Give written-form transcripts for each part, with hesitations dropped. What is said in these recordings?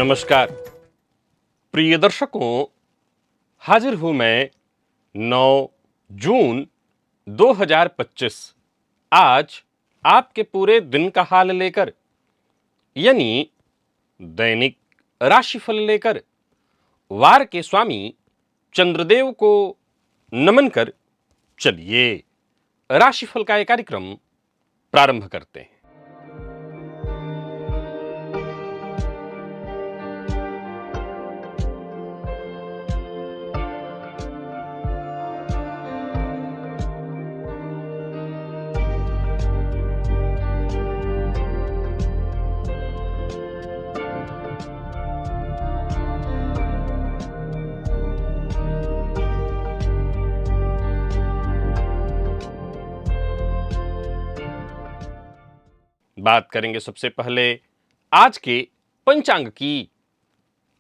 नमस्कार प्रिय दर्शकों, हाजिर हूं मैं 9 जून 2025 आज आपके पूरे दिन का हाल लेकर, यानी दैनिक राशिफल लेकर वार के स्वामी चंद्रदेव को नमन कर चलिए राशिफल का एक कार्यक्रम प्रारंभ करते हैं। बात करेंगे सबसे पहले आज के पंचांग की।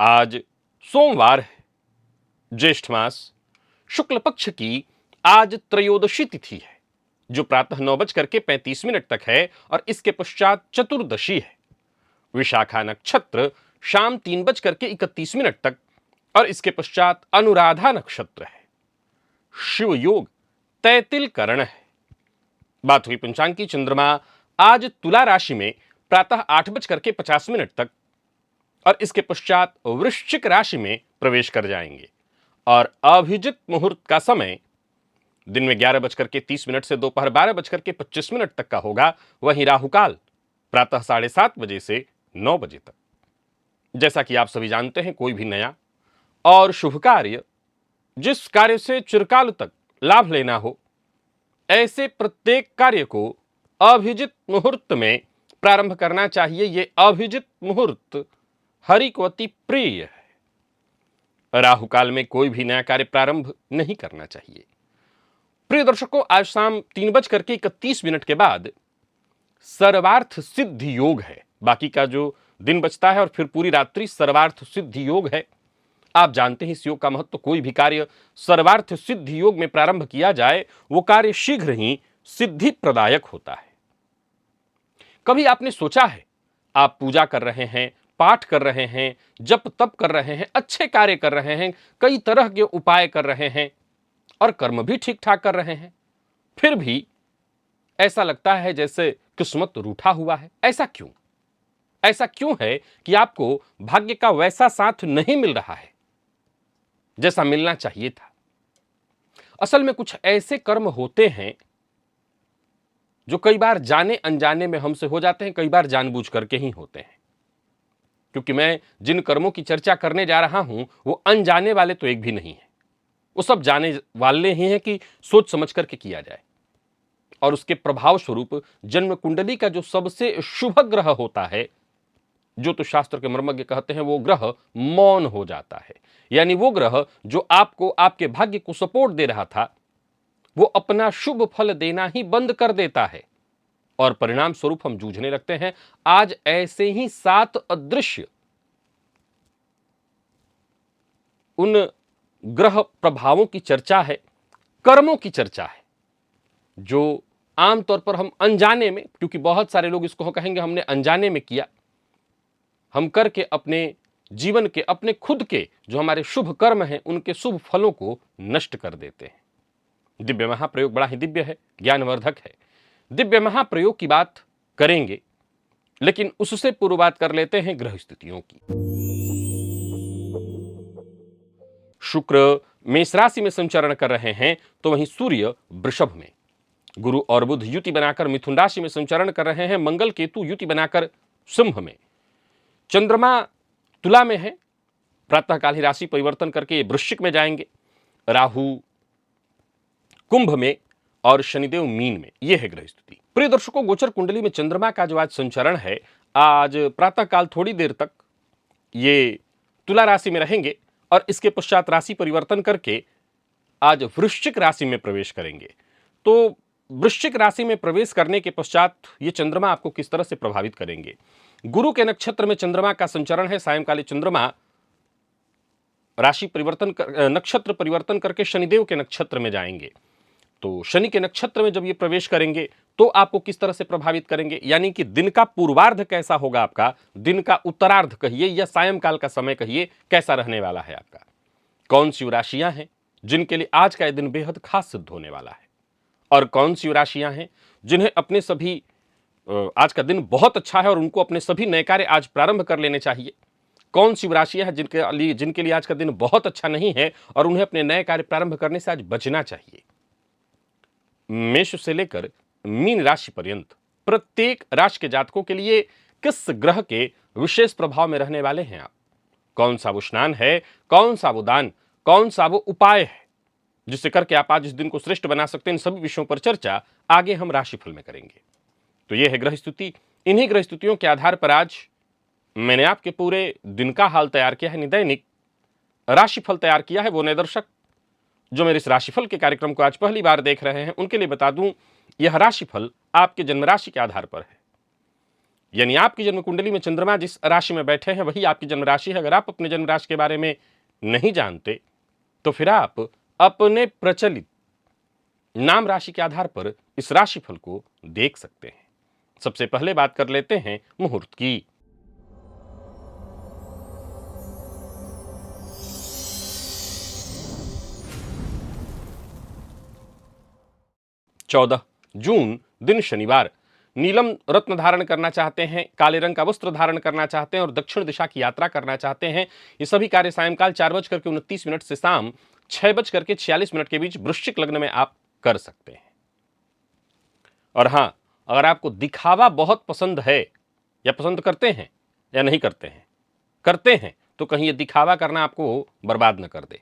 आज सोमवार है, ज्येष्ठ मास शुक्ल पक्ष की आज त्रयोदशी तिथि है जो प्रातः 9:35 तक है और इसके पश्चात चतुर्दशी है। विशाखा नक्षत्र शाम 3:31 तक और इसके पश्चात अनुराधा नक्षत्र है। शिव योग तैतिल करण है। बात हुई पंचांग की। चंद्रमा आज तुला राशि में प्रातः 8:50 तक और इसके पश्चात वृश्चिक राशि में प्रवेश कर जाएंगे और अभिजित मुहूर्त का समय दिन में 11:30 से दोपहर 12:25 तक का होगा। वहीं राहुकाल प्रातः 7:30 बजे से 9 बजे तक। जैसा कि आप सभी जानते हैं, कोई भी नया और शुभ कार्य, जिस कार्य से चिरकाल तक लाभ लेना हो, ऐसे प्रत्येक कार्य को अभिजित मुहूर्त में प्रारंभ करना चाहिए। ये अभिजित मुहूर्त हरि को अति प्रिय है। राहुकाल में कोई भी नया कार्य प्रारंभ नहीं करना चाहिए। प्रिय दर्शकों, आज शाम 3:31 के बाद सर्वार्थ सिद्धि योग है। बाकी का जो दिन बचता है और फिर पूरी रात्रि सर्वार्थ सिद्धि योग है। आप जानते हैं इस योग का महत्व। कोई भी कार्य सर्वार्थ सिद्धि योग में प्रारंभ किया जाए वो कार्य शीघ्र ही सिद्धि प्रदायक होता है। कभी आपने सोचा है, आप पूजा कर रहे हैं, पाठ कर रहे हैं, जप तप कर रहे हैं, अच्छे कार्य कर रहे हैं, कई तरह के उपाय कर रहे हैं और कर्म भी ठीक ठाक कर रहे हैं, फिर भी ऐसा लगता है जैसे किस्मत रूठा हुआ है। ऐसा क्यों? ऐसा क्यों है कि आपको भाग्य का वैसा साथ नहीं मिल रहा है जैसा मिलना चाहिए था? असल में कुछ ऐसे कर्म होते हैं जो कई बार जाने अनजाने में हमसे हो जाते हैं, कई बार जानबूझ करके ही होते हैं। क्योंकि मैं जिन कर्मों की चर्चा करने जा रहा हूं वो अनजाने वाले तो एक भी नहीं है। वो सब जाने वाले ही हैं कि सोच समझ करके किया जाए। और उसके प्रभाव स्वरूप जन्म कुंडली का जो सबसे शुभ ग्रह होता है, जो तो शास्त्र के मर्मज्ञ कहते हैं, वो ग्रह मौन हो जाता है। यानी वो ग्रह जो आपको आपके भाग्य को सपोर्ट दे रहा था, वो अपना शुभ फल देना ही बंद कर देता है और परिणाम स्वरूप हम जूझने लगते हैं। आज ऐसे ही 7 अदृश्य उन ग्रह प्रभावों की चर्चा है, कर्मों की चर्चा है, जो आमतौर पर हम अनजाने में, क्योंकि बहुत सारे लोग इसको कहेंगे हमने अनजाने में किया, हम करके अपने जीवन के, अपने खुद के जो हमारे शुभ कर्म हैं, उनके शुभ फलों को नष्ट कर देते हैं। दिव्य महाप्रयोग बड़ा ही दिव्य है, ज्ञानवर्धक है। दिव्य महाप्रयोग की बात करेंगे, लेकिन उससे पूर्व बात कर लेते हैं ग्रह स्थितियों की। शुक्र मेष राशि में संचरण कर रहे हैं, तो वहीं सूर्य वृषभ में, गुरु और बुध युति बनाकर मिथुन राशि में संचरण कर रहे हैं, मंगल केतु युति बनाकर सिंह में, चंद्रमा तुला में है, प्रातःकाल ही राशि परिवर्तन करके वृश्चिक में जाएंगे, राहु कुंभ में और शनिदेव मीन में। यह है ग्रह स्थिति। प्रिय दर्शकों, गोचर कुंडली में चंद्रमा का जो आज संचरण है, आज प्रातःकाल थोड़ी देर तक ये तुला राशि में रहेंगे और इसके पश्चात राशि परिवर्तन करके आज वृश्चिक राशि में प्रवेश करेंगे। तो वृश्चिक राशि में प्रवेश करने के पश्चात ये चंद्रमा आपको किस तरह से प्रभावित करेंगे? गुरु के नक्षत्र में चंद्रमा का संचरण है। सायंकालीन चंद्रमा राशि परिवर्तन नक्षत्र परिवर्तन करके शनिदेव के नक्षत्र में जाएंगे। तो शनि के नक्षत्र में जब ये प्रवेश करेंगे तो आपको किस तरह से प्रभावित करेंगे, यानी कि दिन का पूर्वार्ध कैसा होगा आपका, दिन का उत्तरार्ध कहिए या सायंकाल का समय कहिए, कैसा रहने वाला है आपका। कौन सी राशियां हैं जिनके लिए आज का दिन बेहद खास सिद्ध होने वाला है, और कौन सी राशियां हैं जिन्हें अपने सभी आज का दिन बहुत अच्छा है और उनको अपने सभी नए कार्य आज प्रारंभ कर लेने चाहिए। कौन सी राशियां हैं जिनके लिए आज का दिन बहुत अच्छा नहीं है और उन्हें अपने नए कार्य प्रारंभ करने से आज बचना चाहिए। मेष से लेकर मीन राशि पर्यंत प्रत्येक राशि के जातकों के लिए किस ग्रह के विशेष प्रभाव में रहने वाले हैं आप, कौन सा वो स्नान है, कौन सा वो दान, कौन सा वो उपाय है जिससे करके आप आज इस दिन को श्रेष्ठ बना सकते हैं, इन सभी विषयों पर चर्चा आगे हम राशिफल में करेंगे। तो यह है ग्रह स्थिति। इन्हीं ग्रह स्थितियों के आधार पर आज मैंने आपके पूरे दिन का हाल तैयार किया है, दैनिक राशिफल तैयार किया है। वो नए दर्शक जो मेरे इस राशिफल के कार्यक्रम को आज पहली बार देख रहे हैं उनके लिए बता दूं, यह राशिफल आपके जन्म राशि के आधार पर है, यानी आपकी जन्म कुंडली में चंद्रमा जिस राशि में बैठे हैं वही आपकी जन्म राशि है। अगर आप अपने जन्म राशि के बारे में नहीं जानते तो फिर आप अपने प्रचलित नाम राशि के आधार पर इस राशिफल को देख सकते हैं। सबसे पहले बात कर लेते हैं मुहूर्त की। 14 जून दिन शनिवार। नीलम रत्न धारण करना चाहते हैं, काले रंग का वस्त्र धारण करना चाहते हैं और दक्षिण दिशा की यात्रा करना चाहते हैं, ये सभी कार्य सायंकाल 4:29 से शाम 6:46 के बीच वृश्चिक लग्न में आप कर सकते हैं। और हां, अगर आपको दिखावा बहुत पसंद है या पसंद करते हैं या नहीं करते हैं तो कहीं ये दिखावा करना आपको बर्बाद न कर दे,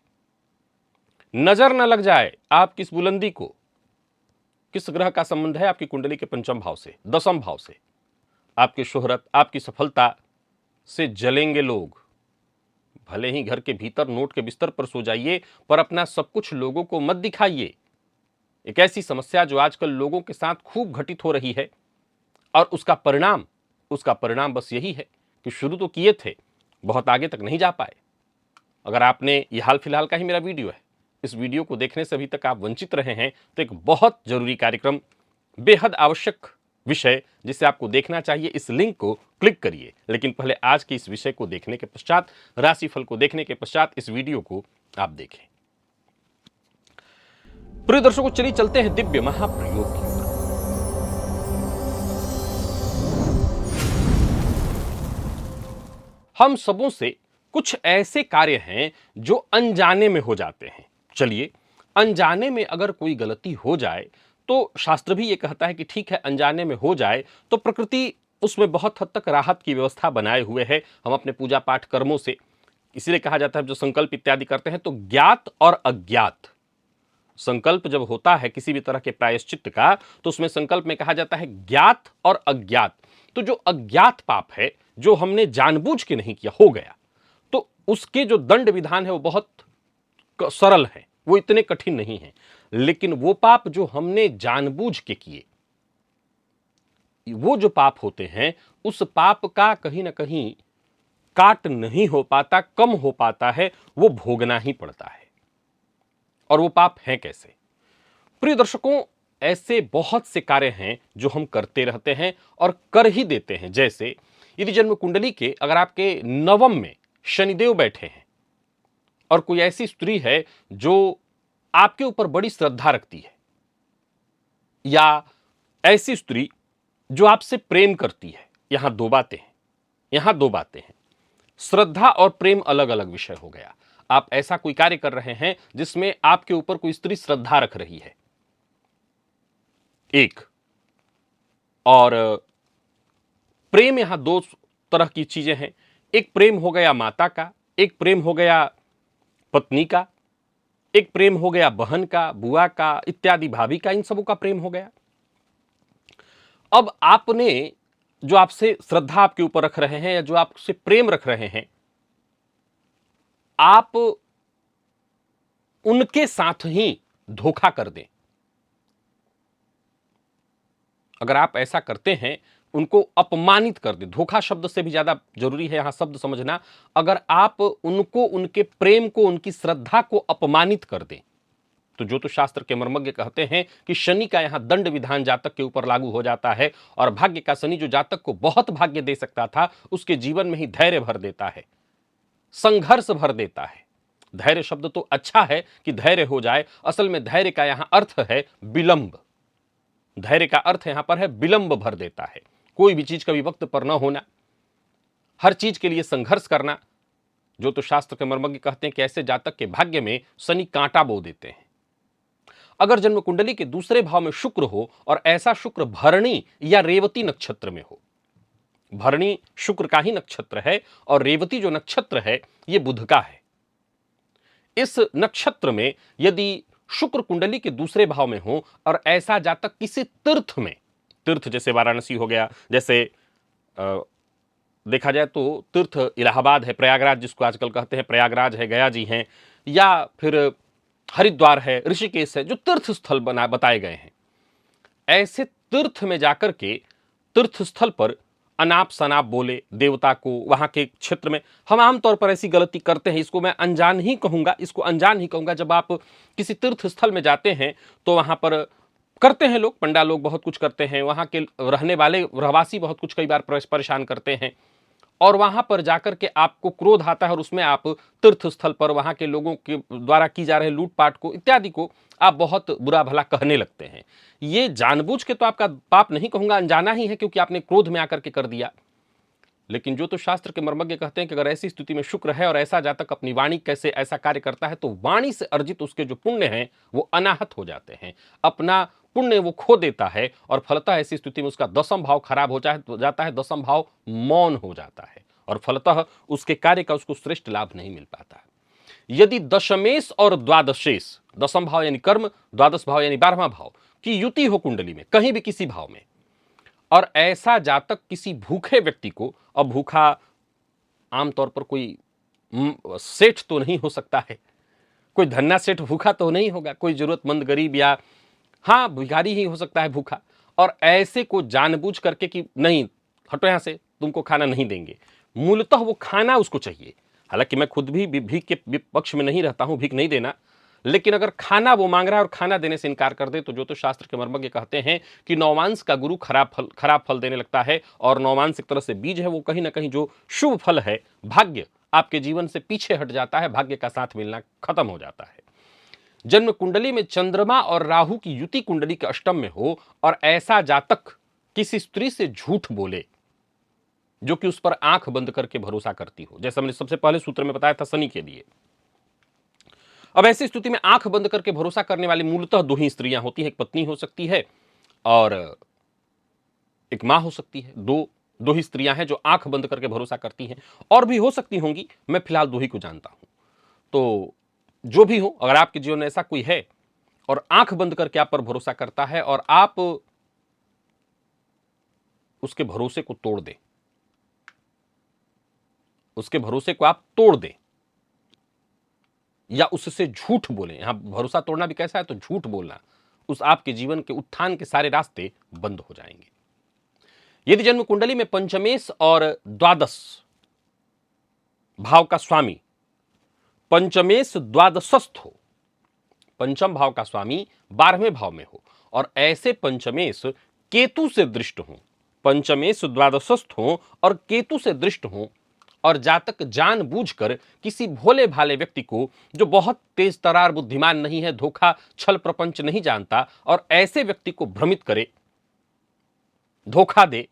नजर न लग जाए आप किस बुलंदी को। किस ग्रह का संबंध है आपकी कुंडली के पंचम भाव से, दसम भाव से। आपकी शोहरत, आपकी सफलता से जलेंगे लोग। भले ही घर के भीतर नोट के बिस्तर पर सो जाइए पर अपना सब कुछ लोगों को मत दिखाइए। एक ऐसी समस्या जो आजकल लोगों के साथ खूब घटित हो रही है और उसका परिणाम बस यही है कि शुरू तो किए थे, बहुत आगे तक नहीं जा पाए। अगर आपने ये हाल फिलहाल का ही मेरा वीडियो है, इस वीडियो को देखने से अभी तक आप वंचित रहे हैं तो एक बहुत जरूरी कार्यक्रम, बेहद आवश्यक विषय जिसे आपको देखना चाहिए, इस लिंक को क्लिक करिए। लेकिन पहले आज के इस विषय को देखने के पश्चात, राशिफल को देखने के पश्चात इस वीडियो को आप देखें। प्रिय दर्शकों, चलिए चलते हैं दिव्य महाप्रयोग की ओर। हम सबों से कुछ ऐसे कार्य हैं जो अनजाने में हो जाते हैं। चलिए, अनजाने में अगर कोई गलती हो जाए तो शास्त्र भी ये कहता है कि ठीक है, अनजाने में हो जाए तो प्रकृति उसमें बहुत हद तक राहत की व्यवस्था बनाए हुए है। हम अपने पूजा पाठ कर्मों से, इसीलिए कहा जाता है जो संकल्प इत्यादि करते हैं तो ज्ञात और अज्ञात, संकल्प जब होता है किसी भी तरह के प्रायश्चित्त का तो उसमें संकल्प में कहा जाता है ज्ञात और अज्ञात। तो जो अज्ञात पाप है, जो हमने जानबूझ के नहीं किया, हो गया, तो उसके जो दंड विधान है वो बहुत सरल है, वो इतने कठिन नहीं है। लेकिन वो पाप जो हमने जानबूझ के किए, वो जो पाप होते हैं, उस पाप का कहीं ना कहीं काट नहीं हो पाता, कम हो पाता है, वो भोगना ही पड़ता है। और वो पाप हैं कैसे? प्रिय दर्शकों, ऐसे बहुत से कार्य हैं जो हम करते रहते हैं और कर ही देते हैं। जैसे यदि जन्म कुंडली के अगर आपके नवम में शनिदेव बैठे हैं और कोई ऐसी स्त्री है जो आपके ऊपर बड़ी श्रद्धा रखती है, या ऐसी स्त्री जो आपसे प्रेम करती है, यहां दो बातें हैं। श्रद्धा और प्रेम अलग अलग विषय हो गया। आप ऐसा कोई कार्य कर रहे हैं जिसमें आपके ऊपर कोई स्त्री श्रद्धा रख रही है, एक, और प्रेम, यहां दो तरह की चीजें हैं। एक प्रेम हो गया माता का, एक प्रेम हो गया पत्नी का, एक प्रेम हो गया बहन का, बुआ का इत्यादि, भाभी का, इन सबों का प्रेम हो गया। अब आपने जो आपसे श्रद्धा आपके ऊपर रख रहे हैं या जो आपसे प्रेम रख रहे हैं, आप उनके साथ ही धोखा कर दें। अगर आप ऐसा करते हैं, उनको अपमानित कर दें, धोखा शब्द से भी ज्यादा जरूरी है यहां शब्द समझना। अगर आप उनको, उनके प्रेम को, उनकी श्रद्धा को अपमानित कर दें, तो ज्योतिष शास्त्र के मर्मज्ञ कहते हैं कि शनि का यहां दंड विधान जातक के ऊपर लागू हो जाता है और भाग्य का शनि जो जातक को बहुत भाग्य दे सकता था उसके जीवन में ही धैर्य भर देता है, संघर्ष भर देता है। धैर्य शब्द तो अच्छा है कि धैर्य हो जाए, असल में धैर्य का यहां अर्थ है विलंब। धैर्य का अर्थ यहां पर है विलंब भर देता है, कोई भी चीज कभी वक्त पर न होना, हर चीज के लिए संघर्ष करना। जो तो शास्त्र के मर्मज्ञ कहते हैं कि ऐसे जातक के भाग्य में शनि कांटा बो देते हैं। अगर जन्म कुंडली के दूसरे भाव में शुक्र हो और ऐसा शुक्र भरणी या रेवती नक्षत्र में हो, भरणी शुक्र का ही नक्षत्र है और रेवती जो नक्षत्र है यह बुध का है। इस नक्षत्र में यदि शुक्र कुंडली के दूसरे भाव में हो और ऐसा जातक किसी तीर्थ में, तीर्थ जैसे वाराणसी हो गया, जैसे देखा जाए तो तीर्थ इलाहाबाद है, प्रयागराज जिसको आजकल कहते हैं, प्रयागराज है, गया जी हैं, या फिर हरिद्वार है, ऋषिकेश है, जो तीर्थ स्थल बताए गए हैं, ऐसे तीर्थ में जाकर के तीर्थ स्थल पर अनाप शनाप बोले देवता को, वहां के क्षेत्र में हम आमतौर पर ऐसी गलती करते हैं, इसको मैं अनजान ही कहूंगा, इसको अनजान ही कहूंगा। जब आप किसी तीर्थ स्थल में जाते हैं तो वहां पर करते हैं लोग, पंडा लोग बहुत कुछ करते हैं, वहां के रहने वाले रहवासी बहुत कुछ कई बार परेशान करते हैं, और वहां पर जाकर के आपको क्रोध आता है और उसमें आप तीर्थ स्थल पर वहां के लोगों के द्वारा की जा रहे लूटपाट को इत्यादि को आप बहुत बुरा भला कहने लगते हैं। ये जानबूझ के तो आपका पाप नहीं कहूंगा, अनजाना ही है, क्योंकि आपने क्रोध में आकर के कर दिया। लेकिन जो तो शास्त्र के मर्मज्ञ कहते हैं कि अगर ऐसी स्थिति में शुक्र है और ऐसा जातक अपनी वाणी कैसे ऐसा कार्य करता है तो वाणी से अर्जित उसके जो पुण्य हैं वो अनाहत हो जाते हैं, अपना पुण्य वो खो देता है, और फलतः ऐसी स्थिति में उसका दसम भाव खराब हो जाता है, दसम भाव मौन हो जाता है और फलतः उसके कार्य का उसको श्रेष्ठ लाभ नहीं मिल पाता। यदि दशमेश और द्वादशेश, दसम भाव यानी कर्म, द्वादश भाव यानी 12वां भाव की युति हो कुंडली में कहीं भी किसी भाव में, और ऐसा जातक किसी भूखे व्यक्ति को, अब भूखा आमतौर पर कोई सेठ तो नहीं हो सकता है, कोई धन्ना सेठ भूखा तो नहीं होगा, कोई जरूरतमंद गरीब या हाँ भिखारी ही हो सकता है भूखा, और ऐसे को जानबूझ करके कि नहीं हटो यहां से, तुमको खाना नहीं देंगे, मूलतः वो खाना उसको चाहिए। हालांकि मैं खुद भी भीख के विपक्ष में नहीं रहता हूं, भीख नहीं देना, लेकिन अगर खाना वो मांग रहा है और खाना देने से इनकार कर दे तो ज्योतिष शास्त्र के मर्मज्ञ कहते हैं कि नौमांस का गुरु खराब फल देने लगता है, और नौमांस एक तरह से बीज है, वो कहीं ना कहीं जो शुभ फल है, भाग्य आपके जीवन से पीछे हट जाता है, भाग्य का साथ मिलना खत्म हो जाता है। जन्म कुंडली में चंद्रमा और राहु की युति कुंडली के अष्टम में हो और ऐसा जातक किसी स्त्री से झूठ बोले जो कि उस पर आंख बंद करके भरोसा करती हो, जैसा मैंने सबसे पहले सूत्र में बताया था शनि के लिए। अब ऐसी स्थिति में आंख बंद करके भरोसा करने वाली मूलतः दो ही स्त्रियां होती हैं, एक पत्नी हो सकती है और एक मां हो सकती है। दो ही स्त्रियां हैं जो आंख बंद करके भरोसा करती हैं, और भी हो सकती होंगी, मैं फिलहाल दो ही को जानता हूं। तो जो भी हो, अगर आपके जीवन में ऐसा कोई है और आंख बंद करके आप पर भरोसा करता है और आप उसके भरोसे को तोड़ दें, उसके भरोसे को आप तोड़ दें या उससे झूठ बोलें, यहां भरोसा तोड़ना भी कैसा है, तो झूठ बोलना, उस आपके जीवन के उत्थान के सारे रास्ते बंद हो जाएंगे। यदि जन्म कुंडली में पंचमेश और द्वादश भाव का स्वामी पंचमेश द्वादशस्थ हो, पंचम भाव का स्वामी 12वें भाव में हो और ऐसे पंचमेश केतु से दृष्ट हो, पंचमेश द्वादशस्थ हो और केतु से दृष्ट हो, और जातक जानबूझकर किसी भोले भाले व्यक्ति को जो बहुत तेज तरार बुद्धिमान नहीं है, धोखा छल प्रपंच नहीं जानता, और ऐसे व्यक्ति को भ्रमित करे, धोखा दे,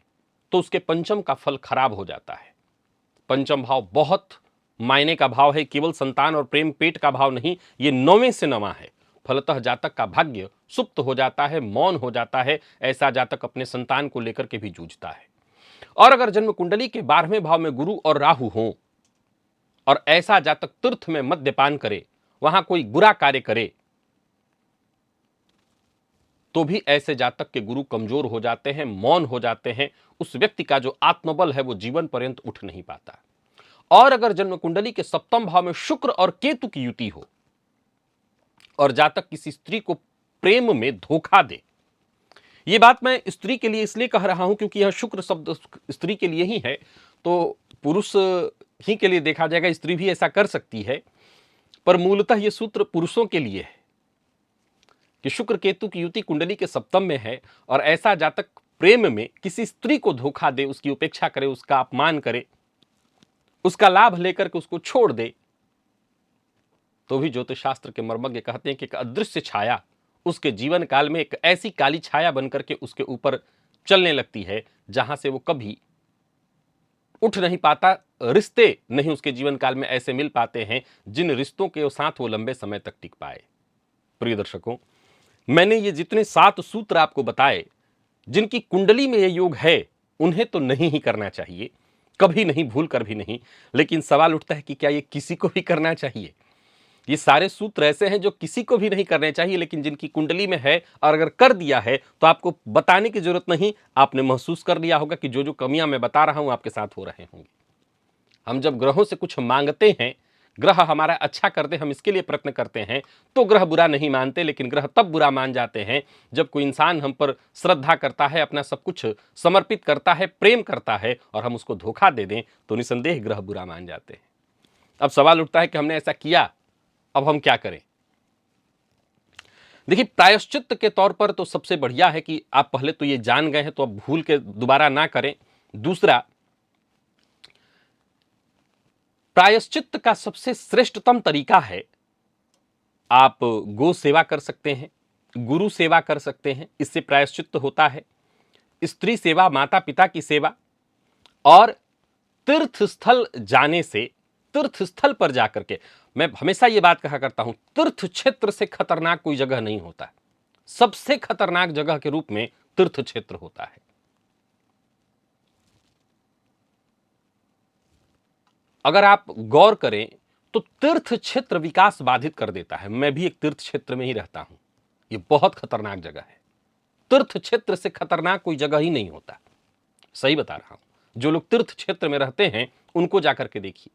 तो उसके पंचम का फल खराब हो जाता है। पंचम भाव बहुत मायने का भाव है, केवल संतान और प्रेम पेट का भाव नहीं, ये 9वें से 9वां है। फलतः जातक का भाग्य सुप्त हो जाता है, मौन हो जाता है, ऐसा जातक अपने संतान को लेकर के भी जूझता है। और अगर जन्म कुंडली के 12वें भाव में गुरु और राहु हों और ऐसा जातक तीर्थ में मद्यपान करे, वहां कोई बुरा कार्य करे, तो भी ऐसे जातक के गुरु कमजोर हो जाते हैं, मौन हो जाते हैं, उस व्यक्ति का जो आत्मबल है वो जीवन पर्यंत उठ नहीं पाता। और अगर जन्म कुंडली के 7वें भाव में शुक्र और केतु की युति हो और जातक किसी स्त्री को प्रेम में धोखा दे, यह बात मैं स्त्री के लिए इसलिए कह रहा हूं क्योंकि यह शुक्र शब्द स्त्री के लिए ही है, तो पुरुष ही के लिए देखा जाएगा, स्त्री भी ऐसा कर सकती है, पर मूलतः यह सूत्र पुरुषों के लिए है। कि शुक्र केतु की युति कुंडली के सप्तम में है और ऐसा जातक प्रेम में किसी स्त्री को धोखा दे, उसकी उपेक्षा करे, उसका अपमान करे, उसका लाभ लेकर के उसको छोड़ दे, तो भी ज्योतिष शास्त्र के मर्मज्ञ कहते हैं कि एक अदृश्य छाया उसके जीवन काल में एक ऐसी काली छाया बनकर के उसके ऊपर चलने लगती है जहां से वो कभी उठ नहीं पाता। रिश्ते नहीं उसके जीवन काल में ऐसे मिल पाते हैं जिन रिश्तों के साथ वो लंबे समय तक टिक पाए। प्रिय दर्शकों, मैंने ये जितने 7 सूत्र आपको बताए, जिनकी कुंडली में ये योग है, उन्हें तो नहीं ही करना चाहिए, कभी नहीं, भूल कर भी नहीं। लेकिन सवाल उठता है कि क्या ये किसी को भी करना चाहिए? ये सारे सूत्र ऐसे हैं जो किसी को भी नहीं करने चाहिए, लेकिन जिनकी कुंडली में है और अगर कर दिया है तो आपको बताने की जरूरत नहीं, आपने महसूस कर लिया होगा कि जो जो कमियां मैं बता रहा हूं आपके साथ हो रहे होंगे। हम जब ग्रहों से कुछ मांगते हैं, ग्रह हमारा अच्छा कर दे, हम इसके लिए प्रयत्न करते हैं, तो ग्रह बुरा नहीं मानते। लेकिन ग्रह तब बुरा मान जाते हैं जब कोई इंसान हम पर श्रद्धा करता है, अपना सब कुछ समर्पित करता है, प्रेम करता है, और हम उसको धोखा दे दें तो निसंदेह ग्रह बुरा मान जाते हैं। अब सवाल उठता है कि हमने ऐसा किया, अब हम क्या करें? देखिए, प्रायश्चित्त के तौर पर तो सबसे बढ़िया है कि आप पहले तो ये जान गए हैं तो अब भूल के दोबारा ना करें। दूसरा, प्रायश्चित्त का सबसे श्रेष्ठतम तरीका है, आप गो सेवा कर सकते हैं, गुरु सेवा कर सकते हैं, इससे प्रायश्चित्त होता है। स्त्री सेवा, माता पिता की सेवा, और तीर्थ स्थल जाने से, तीर्थ स्थल पर जाकर के, मैं हमेशा ये बात कहा करता हूं, तीर्थ क्षेत्र से खतरनाक कोई जगह नहीं होता। सबसे खतरनाक जगह के रूप में तीर्थ क्षेत्र होता है। अगर आप गौर करें तो तीर्थ क्षेत्र विकास बाधित कर देता है। मैं भी एक तीर्थ क्षेत्र में ही रहता हूं, यह बहुत खतरनाक जगह है। तीर्थ क्षेत्र से खतरनाक कोई जगह ही नहीं होता, सही बता रहा हूं। जो लोग तीर्थ क्षेत्र में रहते हैं उनको जाकर के देखिए,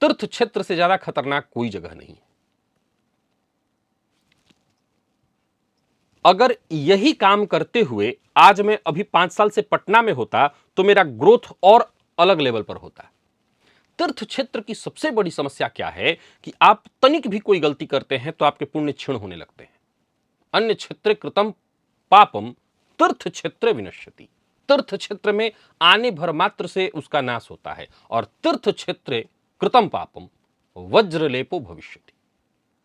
तीर्थ क्षेत्र से ज्यादा खतरनाक कोई जगह नहीं है। अगर यही काम करते हुए आज मैं अभी 5 साल से पटना में होता तो मेरा ग्रोथ और अलग लेवल पर होता। तीर्थ क्षेत्र की सबसे बड़ी समस्या क्या है कि आप तनिक भी कोई गलती करते हैं तो आपके पुण्य क्षीण होने लगते हैं। अन्य क्षेत्रे कृतम पापम तीर्थ क्षेत्रे विनश्यति। तीर्थ क्षेत्र में आने भर मात्र से उसका नाश होता है, और तीर्थ क्षेत्रे कृतम पापम वज्रलेपो भविष्यति।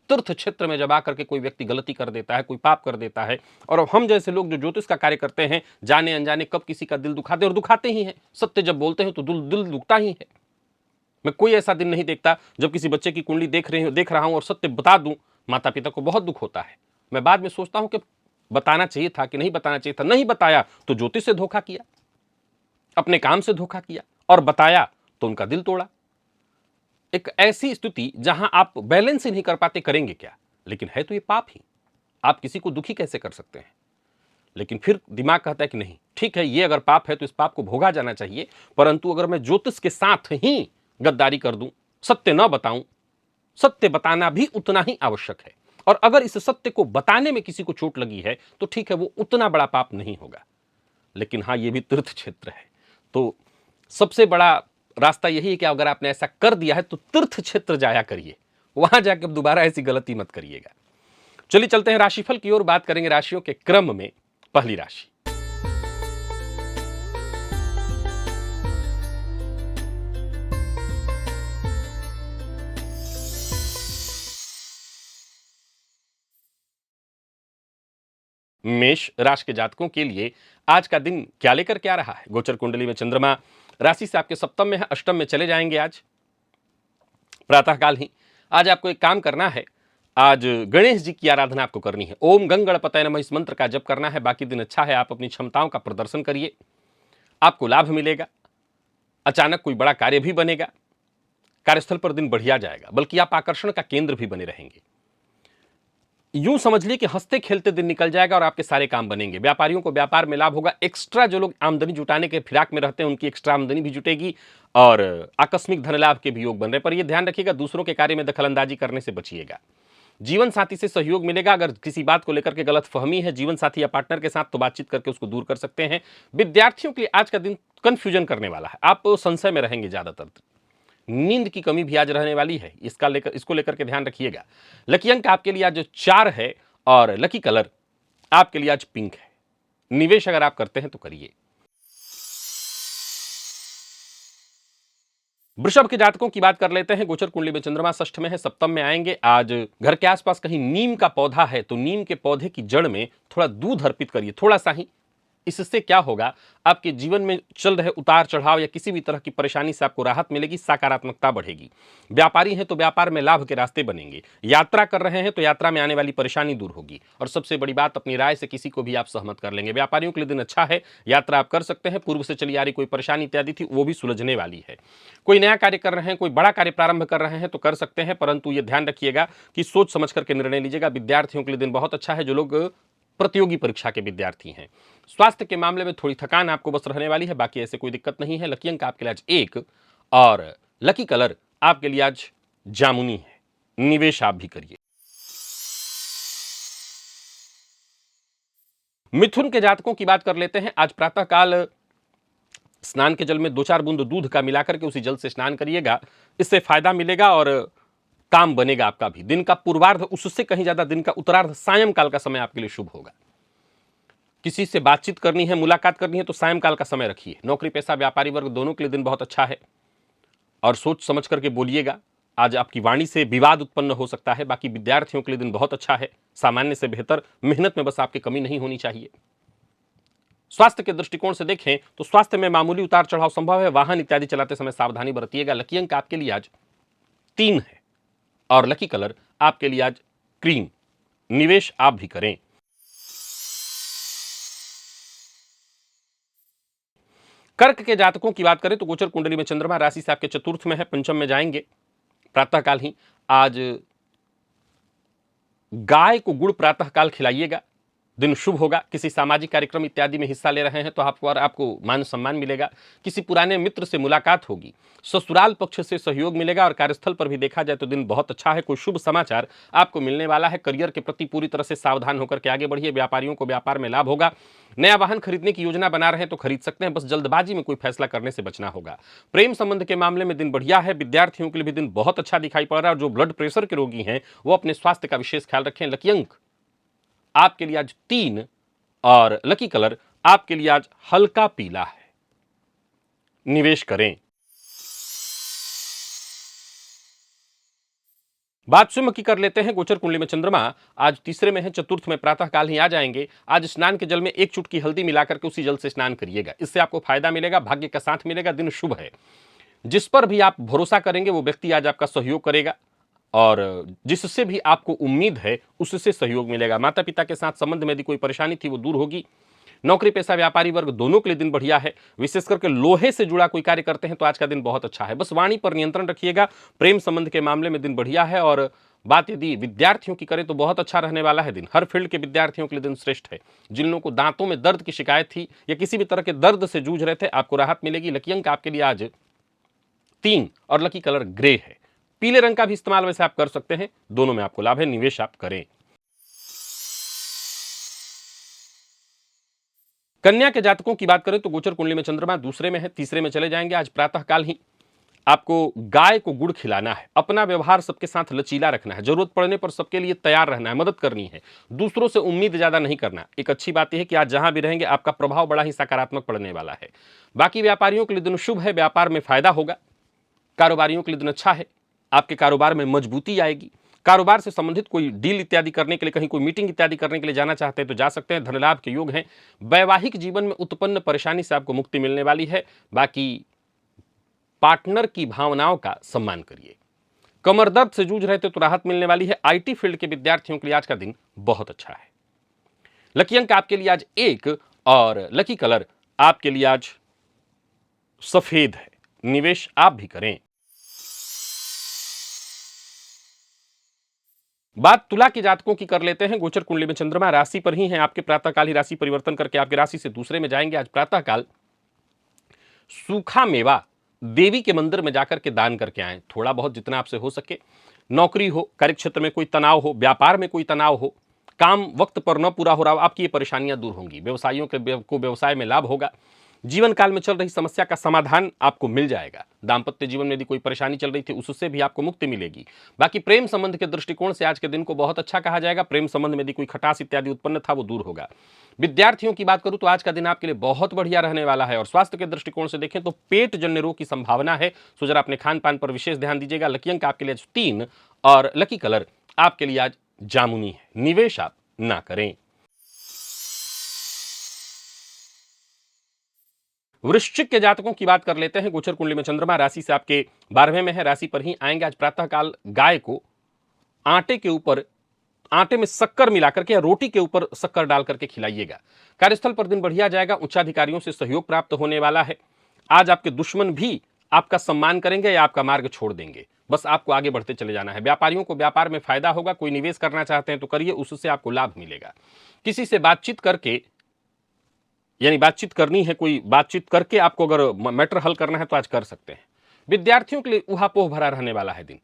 तीर्थ क्षेत्र में जब आकर के कोई व्यक्ति गलती कर देता है, कोई पाप कर देता है, और अब हम जैसे लोग जो ज्योतिष का कार्य करते हैं, जाने अनजाने कब किसी का दिल दुखाते, और दुखाते ही हैं। सत्य जब बोलते हैं तो दिल दुखता ही है। मैं कोई ऐसा दिन नहीं देखता जब किसी बच्चे की कुंडली देख रहा हूं और सत्य बता दूं, माता पिता को बहुत दुख होता है। मैं बाद में सोचता हूं कि बताना चाहिए था कि नहीं बताना चाहिए था। नहीं बताया तो ज्योतिष से धोखा किया, अपने काम से धोखा किया, और बताया तो उनका दिल तोड़ा। एक ऐसी स्थिति जहां आप बैलेंस ही नहीं कर पाते, करेंगे क्या? लेकिन है तो ये पाप ही। आप किसी को दुखी कैसे कर सकते हैं? लेकिन फिर दिमाग कहता है कि नहीं, ठीक है, ये अगर पाप है तो इस पाप को भोगा जाना चाहिए, परंतु अगर मैं ज्योतिष के साथ ही गद्दारी कर दूं, सत्य न बताऊं, सत्य बताना भी उतना ही आवश्यक है। और अगर इस सत्य को बताने में किसी को चोट लगी है तो ठीक है, वो उतना बड़ा पाप नहीं होगा। लेकिन हाँ, ये भी तीर्थ क्षेत्र है, तो सबसे बड़ा रास्ता यही है कि अगर आपने ऐसा कर दिया है तो तीर्थ क्षेत्र जाया करिए, वहां जाकर दोबारा ऐसी गलती मत करिएगा। चलिए चलते हैं राशिफल की ओर, बात करेंगे राशियों के क्रम में। पहली राशि मेष राशि के जातकों के लिए आज का दिन क्या लेकर के आ रहा है? गोचर कुंडली में चंद्रमा राशि से आपके सप्तम में है, अष्टम में चले जाएंगे आज प्रातःकाल ही। आज आपको एक काम करना है, आज गणेश जी की आराधना आपको करनी है। ओम गंगणपतये नमः, इस मंत्र का जप करना है। बाकी दिन अच्छा है, आप अपनी क्षमताओं का प्रदर्शन करिए, आपको लाभ मिलेगा। अचानक कोई बड़ा कार्य भी बनेगा, कार्यस्थल पर दिन बढ़िया जाएगा, बल्कि आप आकर्षण का केंद्र भी बने रहेंगे। यूं समझ लिए कि हंसते खेलते दिन निकल जाएगा और आपके सारे काम बनेंगे। व्यापारियों को व्यापार में लाभ होगा। एक्स्ट्रा जो लोग आमदनी जुटाने के फिराक में रहते हैं उनकी एक्स्ट्रा आमदनी भी जुटेगी, और आकस्मिक धन लाभ के भी योग बन रहे। पर यह ध्यान रखिएगा, दूसरों के कार्य में दखलंदाजी करने से बचिएगा। जीवन साथी से सहयोग मिलेगा। अगर किसी बात को लेकर के गलत फहमी है जीवन साथी या पार्टनर के साथ, तो बातचीत करके उसको दूर कर सकते हैं। विद्यार्थियों के लिए आज का दिन कंफ्यूजन करने वाला है, आप संशय में रहेंगे ज्यादातर। नींद की कमी भी आज रहने वाली है, इसको लेकर के ध्यान रखिएगा। लकी अंक आपके लिए आज जो 4 है, और लकी कलर आपके लिए आज पिंक है। निवेश अगर आप करते हैं तो करिए। वृषभ के जातकों की बात कर लेते हैं। गोचर कुंडली में चंद्रमा षष्ठ में है, सप्तम में आएंगे। आज घर के आसपास कहीं नीम का पौधा है तो नीम के पौधे की जड़ में थोड़ा दूध अर्पित करिए, थोड़ा सा ही। इससे क्या होगा, आपके जीवन में चल रहे उतार चढ़ाव या किसी भी तरह की परेशानी से आपको राहत मिलेगी, सकारात्मकता बढ़ेगी। व्यापारी हैं तो व्यापार में लाभ के रास्ते बनेंगे। यात्रा कर रहे हैं तो यात्रा में आने वाली परेशानी दूर होगी। और सबसे बड़ी बात, अपनी राय से किसी को भी आप सहमत कर लेंगे। व्यापारियों के लिए दिन अच्छा है, यात्रा आप कर सकते हैं। पूर्व से चली आ रही कोई परेशानी इत्यादि थी वो भी सुलझने वाली है। कोई नया कार्य कर रहे हैं, कोई बड़ा कार्य प्रारंभ कर रहे हैं तो कर सकते हैं, परंतु ये ध्यान रखिएगा कि सोच समझ करके निर्णय लीजिएगा। विद्यार्थियों के लिए दिन बहुत अच्छा है, जो लोग प्रतियोगी परीक्षा के विद्यार्थी हैं। स्वास्थ्य के मामले में थोड़ी थकान आपको बस रहने वाली है, बाकी ऐसे कोई दिक्कत नहीं है। लकी अंक आपके लिए आज 1 और लकी कलर आपके लिए आज जामुनी है। निवेश आप भी करिए। मिथुन के जातकों की बात कर लेते हैं। आज प्रातःकाल स्नान के जल में 2-4 बूंद दूध का मिलाकर के उसी जल से स्नान करिएगा, इससे फायदा मिलेगा और काम बनेगा आपका भी। दिन का पूर्वार्ध, उससे कहीं ज्यादा दिन का उत्तरार्ध, सायंकाल का समय आपके लिए शुभ होगा। किसी से बातचीत करनी है, मुलाकात करनी है तो सायंकाल का समय रखिए। नौकरी पेशा व्यापारी वर्ग दोनों के लिए दिन बहुत अच्छा है और सोच समझ करके बोलिएगा। आज आपकी वाणी से विवाद उत्पन्न हो सकता है। बाकी विद्यार्थियों के लिए दिन बहुत अच्छा है, सामान्य से बेहतर। मेहनत में बस आपकी कमी नहीं होनी चाहिए। स्वास्थ्य के दृष्टिकोण से देखें तो स्वास्थ्य में मामूली उतार चढ़ाव संभव है। वाहन इत्यादि चलाते समय सावधानी बरतिएगा। लकी अंक आपके लिए आज 3 है और लकी कलर आपके लिए आज क्रीम। निवेश आप भी करें। कर्क के जातकों की बात करें तो गोचर कुंडली में चंद्रमा राशि से आपके चतुर्थ में है, पंचम में जाएंगे प्रातःकाल ही। आज गाय को गुड़ प्रातःकाल खिलाइएगा, दिन शुभ होगा। किसी सामाजिक कार्यक्रम इत्यादि में हिस्सा ले रहे हैं तो आपको मान सम्मान मिलेगा। किसी पुराने मित्र से मुलाकात होगी। ससुराल पक्ष से सहयोग मिलेगा और कार्यस्थल पर भी देखा जाए तो दिन बहुत अच्छा है। कोई शुभ समाचार आपको मिलने वाला है। करियर के प्रति पूरी तरह से सावधान होकर के आगे बढ़िए। व्यापारियों को व्यापार में लाभ होगा। नया वाहन खरीदने की योजना बना रहे हैं तो खरीद सकते हैं, बस जल्दबाजी में कोई फैसला करने से बचना होगा। प्रेम संबंध के मामले में दिन बढ़िया है। विद्यार्थियों के लिए भी दिन बहुत अच्छा दिखाई पड़ रहा है और जो ब्लड प्रेशर के रोगी हैं वो अपने स्वास्थ्य का विशेष ख्याल रखें। लकी अंक आपके लिए आज 3 और लकी कलर आपके लिए आज हल्का पीला है। निवेश करें। बात सिंह की कर लेते हैं। गोचर कुंडली में चंद्रमा आज तीसरे में है, चतुर्थ में प्रातःकाल ही आ जाएंगे। आज स्नान के जल में 1 चुटकी हल्दी मिलाकर के उसी जल से स्नान करिएगा, इससे आपको फायदा मिलेगा, भाग्य का साथ मिलेगा। दिन शुभ है। जिस पर भी आप भरोसा करेंगे वो व्यक्ति आज आपका सहयोग करेगा और जिससे भी आपको उम्मीद है उससे सहयोग मिलेगा। माता पिता के साथ संबंध में यदि कोई परेशानी थी वो दूर होगी। नौकरी पेशा व्यापारी वर्ग दोनों के लिए दिन बढ़िया है। विशेष करके लोहे से जुड़ा कोई कार्य करते हैं तो आज का दिन बहुत अच्छा है। बस वाणी पर नियंत्रण रखिएगा। प्रेम संबंध के मामले में दिन बढ़िया है और बात यदि विद्यार्थियों की करें तो बहुत अच्छा रहने वाला है दिन। हर फील्ड के विद्यार्थियों के लिए दिन श्रेष्ठ है। जिन लोगों को दांतों में दर्द की शिकायत थी या किसी भी तरह के दर्द से जूझ रहे थे आपको राहत मिलेगी। लकी अंक आपके लिए आज 3 और लकी कलर ग्रे है। पीले रंग का भी इस्तेमाल वैसे आप कर सकते हैं, दोनों में आपको लाभ है। निवेश आप करें। कन्या के जातकों की बात करें तो गोचर कुंडली में चंद्रमा दूसरे में है, तीसरे में चले जाएंगे। आज प्रातःकाल ही आपको गाय को गुड़ खिलाना है। अपना व्यवहार सबके साथ लचीला रखना है। जरूरत पड़ने पर सबके लिए तैयार रहना है, मदद करनी है। दूसरों से उम्मीद ज्यादा नहीं करना। एक अच्छी बात यह है कि आज जहां भी रहेंगे आपका प्रभाव बड़ा ही सकारात्मक पड़ने वाला है। बाकी व्यापारियों के लिए दिन शुभ है, व्यापार में फायदा होगा। कारोबारियों के लिए दिन अच्छा है, आपके कारोबार में मजबूती आएगी। कारोबार से संबंधित कोई डील इत्यादि करने के लिए, कहीं कोई मीटिंग इत्यादि करने के लिए जाना चाहते हैं तो जा सकते हैं। धन लाभ के योग हैं। वैवाहिक जीवन में उत्पन्न परेशानी से आपको मुक्ति मिलने वाली है। बाकी पार्टनर की भावनाओं का सम्मान करिए। कमर दर्द से जूझ रहे थे तो राहत मिलने वाली है। आईटी फील्ड के विद्यार्थियों के लिए आज का दिन बहुत अच्छा है। लकी अंक आपके लिए आज 1 और लकी कलर आपके लिए आज सफेद है। निवेश आप भी करें। बात तुला के जातकों की कर लेते हैं। गोचर कुंडली में चंद्रमा राशि पर ही है आपके। प्रातःकाल ही राशि परिवर्तन करके आपकी राशि से दूसरे में जाएंगे। आज प्रातःकाल सूखा मेवा देवी के मंदिर में जाकर के दान करके आएं, थोड़ा बहुत जितना आपसे हो सके। नौकरी हो, कार्यक्षेत्र में कोई तनाव हो, व्यापार में कोई तनाव हो, काम वक्त पर न पूरा हो रहा हो, आपकी ये परेशानियां दूर होंगी। व्यवसायियों को व्यवसाय में लाभ होगा। जीवन काल में चल रही समस्या का समाधान आपको मिल जाएगा। दाम्पत्य जीवन में यदि कोई परेशानी चल रही थी उससे भी आपको मुक्ति मिलेगी। बाकी प्रेम संबंध के दृष्टिकोण से आज के दिन को बहुत अच्छा कहा जाएगा। प्रेम संबंध में यदि कोई खटास इत्यादि उत्पन्न था वो दूर होगा। विद्यार्थियों की बात करूं तो आज का दिन आपके लिए बहुत बढ़िया रहने वाला है। और स्वास्थ्य के दृष्टिकोण से देखें तो पेट जन्य रोग की संभावना है, सो जरा अपने खान पान पर विशेष ध्यान दीजिएगा। लकी अंक आपके लिए आज 3 और लकी कलर आपके लिए आज जामुनी है। निवेश आप ना करें। वृश्चिक के जातकों की बात कर लेते हैं। गोचर कुंडली में चंद्रमा राशि से आपके 12वें में है, राशि पर ही आएंगे। आज प्रातःकाल गाय को आटे में शक्कर मिलाकर के या रोटी के ऊपर शक्कर डाल करके खिलाइएगा। कार्यस्थल पर दिन बढ़िया जाएगा। उच्चाधिकारियों से सहयोग प्राप्त होने वाला है। आज आपके दुश्मन भी आपका सम्मान करेंगे या आपका मार्ग छोड़ देंगे। बस आपको आगे बढ़ते चले जाना है। व्यापारियों को व्यापार में फायदा होगा। कोई निवेश करना चाहते हैं तो करिए, उससे आपको लाभ मिलेगा। किसी से बातचीत करके, यानी बातचीत करनी है, कोई बातचीत करके आपको अगर मैटर हल करना है तो आज कर सकते हैं। विद्यार्थियों के लिए उहापोह भरा रहने वाला है दिन।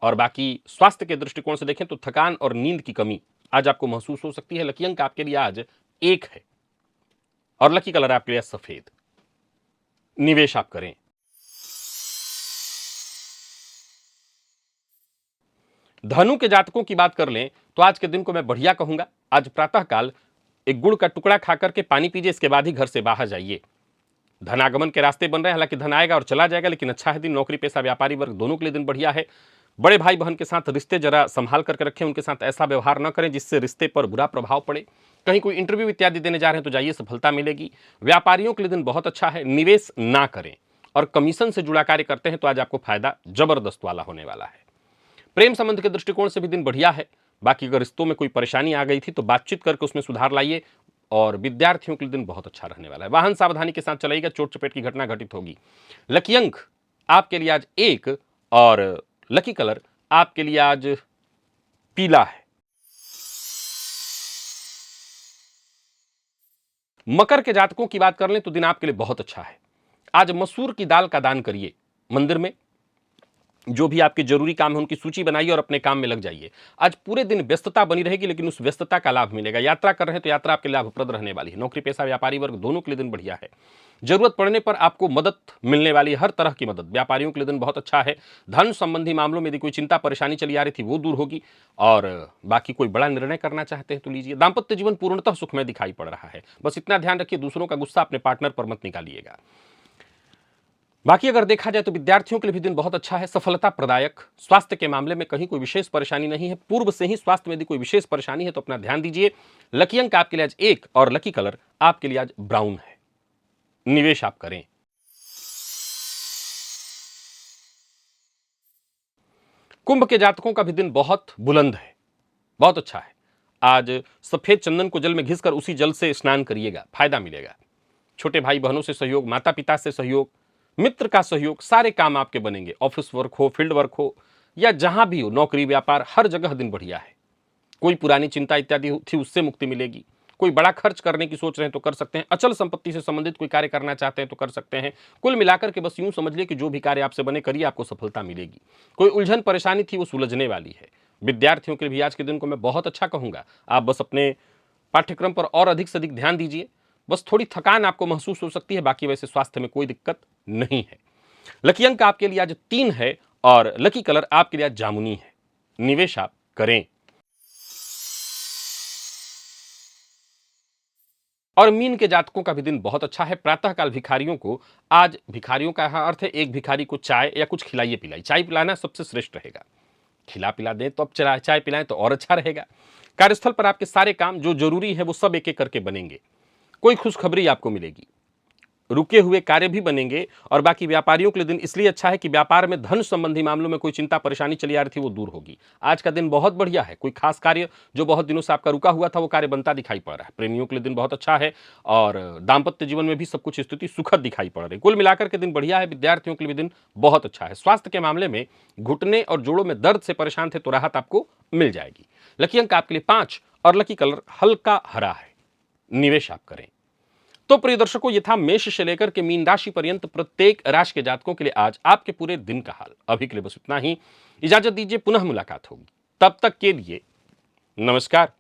और बाकी स्वास्थ्य के दृष्टिकोण से देखें तो थकान और नींद की कमी आज आपको महसूस हो सकती है। लकी अंक आपके लिए आज 1 है और लकी कलर आपके लिए सफेद। निवेश आप करें। धनु के जातकों की बात कर लें तो आज के दिन को मैं बढ़िया कहूंगा। आज प्रातःकाल एक गुड़ का टुकड़ा खाकर के पानी पीजिए, इसके बाद ही घर से बाहर जाइए। धनागमन के रास्ते बन रहे हैं, हालांकि धन आएगा और चला जाएगा, लेकिन अच्छा है दिन। नौकरी पेशा व्यापारी वर्ग दोनों के लिए दिन बढ़िया है। बड़े भाई बहन के साथ रिश्ते जरा संभाल करके रखें। उनके साथ ऐसा व्यवहार न करें जिससे रिश्ते पर बुरा प्रभाव पड़े। कहीं कोई इंटरव्यू इत्यादि देने जा रहे हैं तो जाइए, सफलता मिलेगी। व्यापारियों के लिए दिन बहुत अच्छा है। निवेश ना करें। और कमीशन से जुड़ा कार्य करते हैं तो आज आपको फायदा जबरदस्त वाला होने वाला है। प्रेम संबंध के दृष्टिकोण से भी दिन बढ़िया है। बाकी अगर रिश्तों में कोई परेशानी आ गई थी तो बातचीत करके उसमें सुधार लाइए। और विद्यार्थियों के लिए दिन बहुत अच्छा रहने वाला है। वाहन सावधानी के साथ चलाइएगा, चोट चपेट की घटना घटित होगी। लकी अंक आपके लिए आज 1 और लकी कलर आपके लिए आज पीला है। मकर के जातकों की बात कर लें तो दिन आपके लिए बहुत अच्छा है। आज मसूर की दाल का दान करिए। मंदिर में जो भी आपके जरूरी काम है उनकी सूची बनाइए और अपने काम में लग जाइए। आज पूरे दिन व्यस्तता बनी रहेगी, लेकिन उस व्यस्तता का लाभ मिलेगा। यात्रा कर रहे हैं तो यात्रा आपके लाभप्रद रहने वाली है। नौकरी पेशा व्यापारी वर्ग दोनों के लिए दिन बढ़िया है। जरूरत पड़ने पर आपको मदद मिलने वाली है, हर तरह की मदद। व्यापारियों के लिए दिन बहुत अच्छा है। धन संबंधी मामलों में यदि कोई चिंता परेशानी चली आ रही थी वो दूर होगी। और बाकी कोई बड़ा निर्णय करना चाहते हैं तो लीजिए। दाम्पत्य जीवन पूर्णतः सुखमय दिखाई पड़ रहा है। बस इतना ध्यान रखिए, दूसरों का गुस्सा अपने पार्टनर पर मत निकालिएगा। बाकी अगर देखा जाए तो विद्यार्थियों के लिए भी दिन बहुत अच्छा है, सफलता प्रदायक। स्वास्थ्य के मामले में कहीं कोई विशेष परेशानी नहीं है। पूर्व से ही स्वास्थ्य में यदि कोई विशेष परेशानी है तो अपना ध्यान दीजिए। लकी अंक आपके लिए आज 1 और लकी कलर आपके लिए आज ब्राउन है। निवेश आप करें। कुंभ के जातकों का भी दिन बहुत बुलंद है, बहुत अच्छा है। आज सफेद चंदन को जल में घिसकर उसी जल से स्नान करिएगा, फायदा मिलेगा। छोटे भाई बहनों से सहयोग, माता पिता से सहयोग, मित्र का सहयोग, सारे काम आपके बनेंगे। ऑफिस वर्क हो, फील्ड वर्क हो या जहां भी हो, नौकरी व्यापार, हर जगह दिन बढ़िया है। कोई पुरानी चिंता इत्यादि थी उससे मुक्ति मिलेगी। कोई बड़ा खर्च करने की सोच रहे हैं तो कर सकते हैं। अचल संपत्ति से संबंधित कोई कार्य करना चाहते हैं तो कर सकते हैं। कुल मिलाकर के बस यूं समझ लिए कि जो भी कार्य आपसे बने करिए, आपको सफलता मिलेगी। कोई उलझन परेशानी थी वो सुलझने वाली है। विद्यार्थियों के लिए भी आज के दिन को मैं बहुत अच्छा कहूंगा। आप बस अपने पाठ्यक्रम पर और अधिक से अधिक ध्यान दीजिए। बस थोड़ी थकान आपको महसूस हो सकती है, बाकी वैसे स्वास्थ्य में कोई दिक्कत नहीं है। लकी अंक आपके लिए आज 3 है और लकी कलर आपके लिए आज जामुनी है। निवेश आप करें। और मीन के जातकों का भी दिन बहुत अच्छा है। प्रातःकाल भिखारियों को, आज भिखारियों का यहां अर्थ है एक भिखारी को चाय या कुछ खिलाइए पिलाइए। चाय पिलाना सबसे श्रेष्ठ रहेगा। खिला पिला दें तो अब चाय पिलाएं तो और अच्छा रहेगा। कार्यस्थल पर आपके सारे काम जो जरूरी है वो सब एक एक करके बनेंगे। कोई खुशखबरी आपको मिलेगी। रुके हुए कार्य भी बनेंगे। और बाकी व्यापारियों के लिए दिन इसलिए अच्छा है कि व्यापार में धन संबंधी मामलों में कोई चिंता परेशानी चली आ रही थी वो दूर होगी। आज का दिन बहुत बढ़िया है। कोई खास कार्य जो बहुत दिनों से आपका रुका हुआ था वो कार्य बनता दिखाई पड़ रहा है। प्रेमियों के लिए दिन बहुत अच्छा है और दाम्पत्य जीवन में भी सब कुछ स्थिति सुखद दिखाई पड़ रही है। कुल मिलाकर के दिन बढ़िया है। विद्यार्थियों के लिए दिन बहुत अच्छा है। स्वास्थ्य के मामले में घुटने और जोड़ों में दर्द से परेशान थे तो राहत आपको मिल जाएगी। लकी अंक आपके लिए 5 और लकी कलर हल्का हरा है। निवेश आप करें। तो प्रिय दर्शकों, ये था मेष से लेकर के मीन राशि पर्यंत प्रत्येक राशि के जातकों के लिए आज आपके पूरे दिन का हाल। अभी के लिए बस इतना ही। इजाजत दीजिए, पुनः मुलाकात होगी। तब तक के लिए नमस्कार।